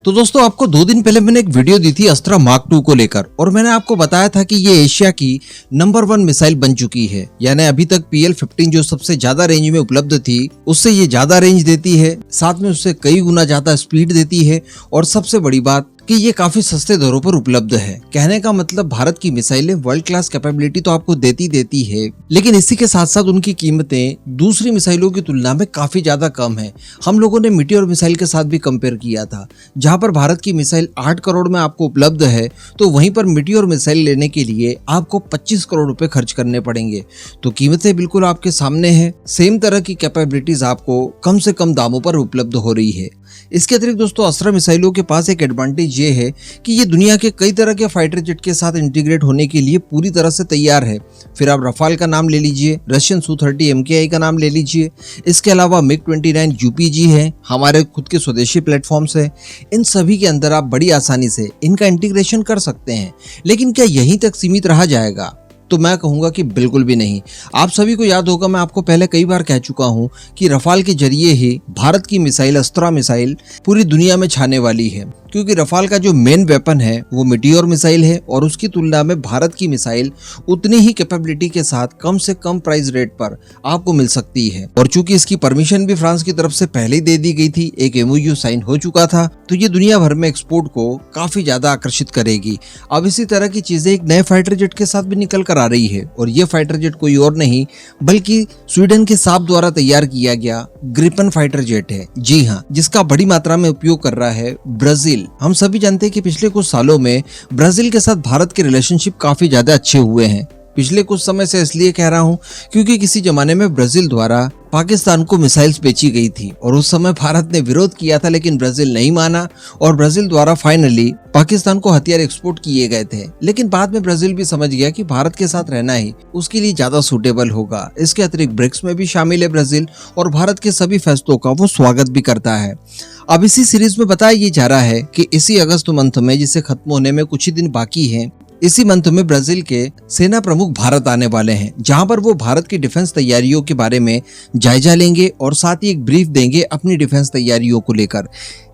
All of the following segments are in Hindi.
तो दोस्तों आपको 2 दिन पहले मैंने एक वीडियो दी थी अस्त्रा मार्क 2 को लेकर और मैंने आपको बताया था कि ये एशिया की नंबर 1 मिसाइल बन चुकी है। यानी अभी तक PL-15 जो सबसे ज्यादा रेंज में उपलब्ध थी उससे ये ज्यादा रेंज देती है, साथ में उससे कई गुना ज्यादा स्पीड देती है और सबसे बड़ी बात कि ये काफी सस्ते दरों पर उपलब्ध है। कहने का मतलब भारत की मिसाइलें वर्ल्ड क्लास कैपेबिलिटी तो आपको देती है, लेकिन इसी के साथ साथ उनकी कीमतें दूसरी मिसाइलों की तुलना में काफी ज्यादा कम है। हम लोगों ने मीटियोर मिसाइल के साथ भी कंपेयर किया था, जहां पर भारत की मिसाइल 8 करोड़ में आपको उपलब्ध है, तो वहीं पर मीटियोर मिसाइल लेने के लिए आपको 25 करोड़ रुपए खर्च करने पड़ेंगे। तो कीमतें बिल्कुल आपके सामने है, सेम तरह की कैपेबिलिटीज आपको कम से कम दामों पर उपलब्ध हो रही है। इसके अतिरिक्त दोस्तों अस्त्रा मिसाइलों के पास एक एडवांटेज ये है कि ये दुनिया के कई तरह के फाइटर जेट के साथ इंटीग्रेट होने के लिए पूरी तरह से तैयार है। फिर आप रफाल का नाम ले लीजिए, रशियन Su-30 MKI का नाम ले लीजिए, इसके अलावा MiG-29 UPG है, हमारे खुद के स्वदेशी प्लेटफॉर्म्स है। इन सभी के अंदर आप बड़ी आसानी से इनका इंटीग्रेशन कर सकते हैं। लेकिन क्या यहीं तक सीमित रहा जाएगा? तो मैं कहूंगा कि बिल्कुल भी नहीं। आप सभी को याद होगा, मैं आपको पहले कई बार कह चुका हूं कि रफाल के जरिए ही भारत की मिसाइल अस्त्रा मिसाइल पूरी दुनिया में छाने वाली है, क्योंकि रफाल का जो मेन वेपन है वो मीटियोर मिसाइल है और उसकी तुलना में भारत की मिसाइल उतनी ही कैपेबिलिटी के साथ कम से कम प्राइस रेट पर आपको मिल सकती है। और चूंकि इसकी परमिशन भी फ्रांस की तरफ से पहले ही दे दी गई थी, एक MOU साइन हो चुका था, तो ये दुनिया भर में एक्सपोर्ट को काफी ज्यादा आकर्षित करेगी। अब इसी तरह की चीजें एक नए फाइटर जेट के साथ भी निकल कर आ रही है और ये फाइटर जेट कोई और नहीं बल्कि स्वीडन के साप द्वारा तैयार किया गया ग्रिपन फाइटर जेट है। जी हाँ, जिसका बड़ी मात्रा में उपयोग कर रहा है ब्राजील। हम सभी जानते हैं कि पिछले कुछ सालों में ब्राजील के साथ भारत के रिलेशनशिप काफी ज्यादा अच्छे हुए हैं। पिछले कुछ समय से इसलिए कह रहा हूं क्योंकि किसी जमाने में ब्राजील द्वारा पाकिस्तान को मिसाइल्स बेची गई थी और उस समय भारत ने विरोध किया था, लेकिन ब्राजील नहीं माना और ब्राजील द्वारा फाइनली पाकिस्तान को हथियार एक्सपोर्ट किए गए थे। लेकिन बाद में ब्राजील भी समझ गया कि भारत के साथ रहना ही उसके लिए ज्यादा सूटेबल होगा। इसके अतिरिक्त ब्रिक्स में भी शामिल है ब्राजील और भारत के सभी फैसलों का वो स्वागत भी करता है। अब इसी सीरीज में बताया ये जा रहा है कि इसी अगस्त मंथ में, जिसे खत्म होने में कुछ ही दिन बाकी है, इसी मंथ में ब्राजील के सेना प्रमुख भारत आने वाले हैं, जहां पर वो भारत की डिफेंस तैयारियों के बारे में जायजा लेंगे और साथ ही एक ब्रीफ देंगे अपनी डिफेंस तैयारियों को लेकर।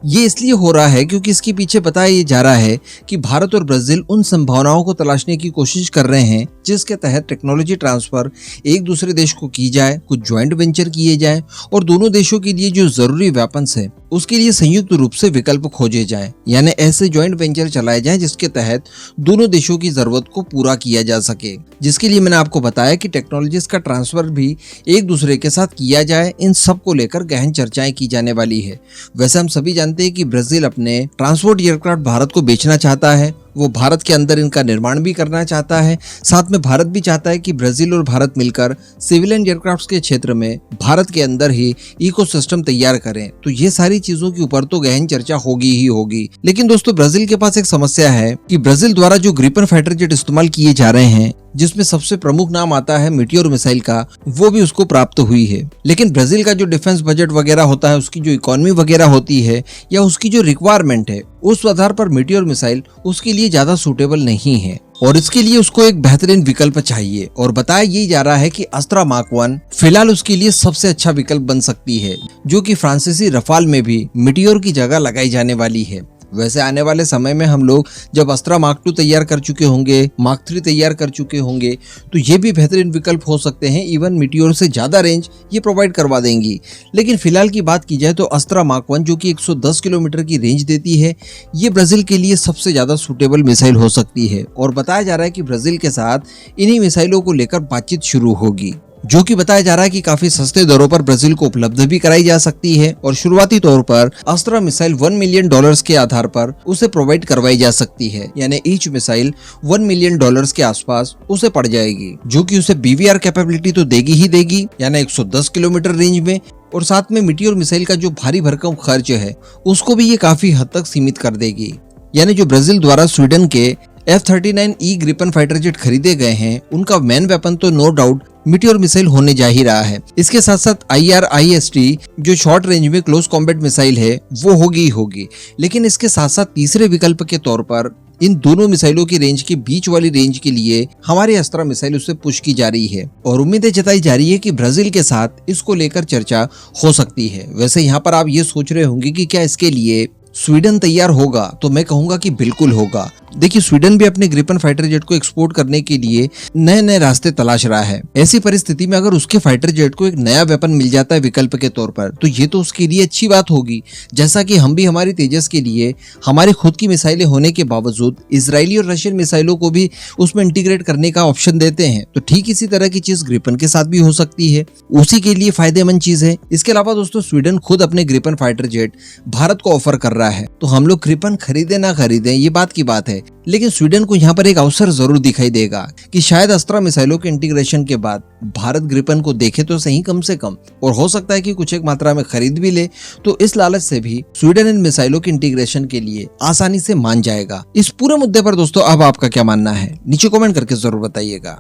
ये इसलिए हो रहा है क्योंकि इसके पीछे बताया ये जा रहा है कि भारत और ब्राजील उन संभावनाओं को तलाशने की कोशिश कर रहे हैं जिसके तहत टेक्नोलॉजी ट्रांसफर एक दूसरे देश को की जाए, कुछ ज्वाइंट वेंचर किए जाए और दोनों देशों के लिए जो जरूरी वेपन्स है उसके लिए संयुक्त रूप से विकल्प खोजे जाएं। यानी ऐसे ज्वाइंट वेंचर चलाए जाएं जिसके तहत दोनों देशों की जरूरत को पूरा किया जा सके, जिसके लिए मैंने आपको बताया कि टेक्नोलॉजीज का ट्रांसफर भी एक दूसरे के साथ किया जाए। इन सब को लेकर गहन चर्चाएं की जाने वाली है। वैसे हम सभी जानते हैं कि ब्राजील अपने ट्रांसपोर्ट एयरक्राफ्ट भारत को बेचना चाहता है, वो भारत के अंदर इनका निर्माण भी करना चाहता है। साथ में भारत भी चाहता है कि ब्राजील और भारत मिलकर सिविलियन एयरक्राफ्ट्स के क्षेत्र में भारत के अंदर ही इकोसिस्टम तैयार करें। तो ये सारी चीजों के ऊपर तो गहन चर्चा होगी ही होगी। लेकिन दोस्तों ब्राजील के पास एक समस्या है कि ब्राजील द्वारा जो ग्रिपन फाइटर जेट इस्तेमाल किए जा रहे हैं, जिसमें सबसे प्रमुख नाम आता है मीटियोर मिसाइल का, वो भी उसको प्राप्त हुई है। लेकिन ब्राजील का जो डिफेंस बजट वगैरह होता है, उसकी जो इकोनॉमी वगैरह होती है या उसकी जो रिक्वायरमेंट है, उस आधार पर मीटियोर मिसाइल उसके लिए ज्यादा सूटेबल नहीं है और इसके लिए उसको एक बेहतरीन विकल्प चाहिए। और बताया ये जा रहा है कि अस्त्रा मार्क 1 फिलहाल उसके लिए सबसे अच्छा विकल्प बन सकती है, जो कि फ्रांसीसी रफाल में भी मीटियोर की जगह लगाई जाने वाली है। वैसे आने वाले समय में हम लोग जब अस्त्रा मार्क 2 तैयार कर चुके होंगे, मार्क 3 तैयार कर चुके होंगे, तो ये भी बेहतरीन विकल्प हो सकते हैं। इवन मीटियोर से ज्यादा रेंज ये प्रोवाइड करवा देंगी। लेकिन फिलहाल की बात की जाए तो अस्त्रा मार्क 1 जो कि 110 किलोमीटर की रेंज देती है, ये ब्राजील के लिए सबसे ज्यादा सूटेबल मिसाइल हो सकती है। और बताया जा रहा है कि ब्राजील के साथ इन्हीं मिसाइलों को लेकर बातचीत शुरू होगी, जो कि बताया जा रहा है कि काफी सस्ते दरों पर ब्राजील को उपलब्ध भी कराई जा सकती है और शुरुआती तौर पर अस्त्रा मिसाइल $1 मिलियन के आधार पर उसे प्रोवाइड करवाई जा सकती है। यानी ईच मिसाइल $1 मिलियन के आसपास उसे पड़ जाएगी, जो कि उसे BVR कैपेबिलिटी तो देगी ही देगी, यानी 110 किलोमीटर रेंज में, और साथ में मीटियोर मिसाइल का जो भारी भरकम खर्च है उसको भी ये काफी हद तक सीमित कर देगी। यानी जो ब्राजील द्वारा स्वीडन के F-39E ग्रिपन फाइटर जेट खरीदे गए हैं, उनका मेन वेपन तो नो डाउट मीटियोर मिसाइल होने जा ही रहा है। इसके साथ साथ IRIST जो शॉर्ट रेंज में क्लोज कॉम्बैट मिसाइल है वो होगी ही होगी। लेकिन इसके साथ साथ तीसरे विकल्प के तौर पर इन दोनों मिसाइलों की रेंज के बीच वाली रेंज के लिए हमारी अस्त्रा मिसाइल उससे पुश की जा रही है और उम्मीदें जताई जा रही है कि ब्राजील के साथ इसको लेकर चर्चा हो सकती है। वैसे यहाँ पर आप ये सोच रहे होंगे कि क्या इसके लिए स्वीडन तैयार होगा तो मैं कहूंगा कि बिल्कुल होगा। देखिए, स्वीडन भी अपने ग्रिपन फाइटर जेट को एक्सपोर्ट करने के लिए नए नए रास्ते तलाश रहा है। ऐसी परिस्थिति में अगर उसके फाइटर जेट को एक नया वेपन मिल जाता है विकल्प के तौर पर, तो ये तो उसके लिए अच्छी बात होगी। जैसा कि हम भी हमारी तेजस के लिए हमारी खुद की मिसाइलें होने के बावजूद इजरायली और रशियन मिसाइलों को भी उसमें इंटीग्रेट करने का ऑप्शन देते हैं, तो ठीक इसी तरह की चीज ग्रिपन के साथ भी हो सकती है। उसी के लिए फायदेमंद चीज है। इसके अलावा दोस्तों, स्वीडन खुद अपने ग्रिपन फाइटर जेट भारत को ऑफर कर रहा है, तो हम लोग ग्रिपन खरीदे ना खरीदे ये बात की बात है, लेकिन स्वीडन को यहाँ पर एक अवसर जरूर दिखाई देगा कि शायद अस्त्रा मिसाइलों के इंटीग्रेशन के बाद भारत ग्रिपन को देखे तो सही कम से कम, और हो सकता है कि कुछ एक मात्रा में खरीद भी ले, तो इस लालच से भी स्वीडन इन मिसाइलों के इंटीग्रेशन के लिए आसानी से मान जाएगा। इस पूरे मुद्दे पर दोस्तों अब आपका क्या मानना है, नीचे कमेंट करके जरूर बताइएगा।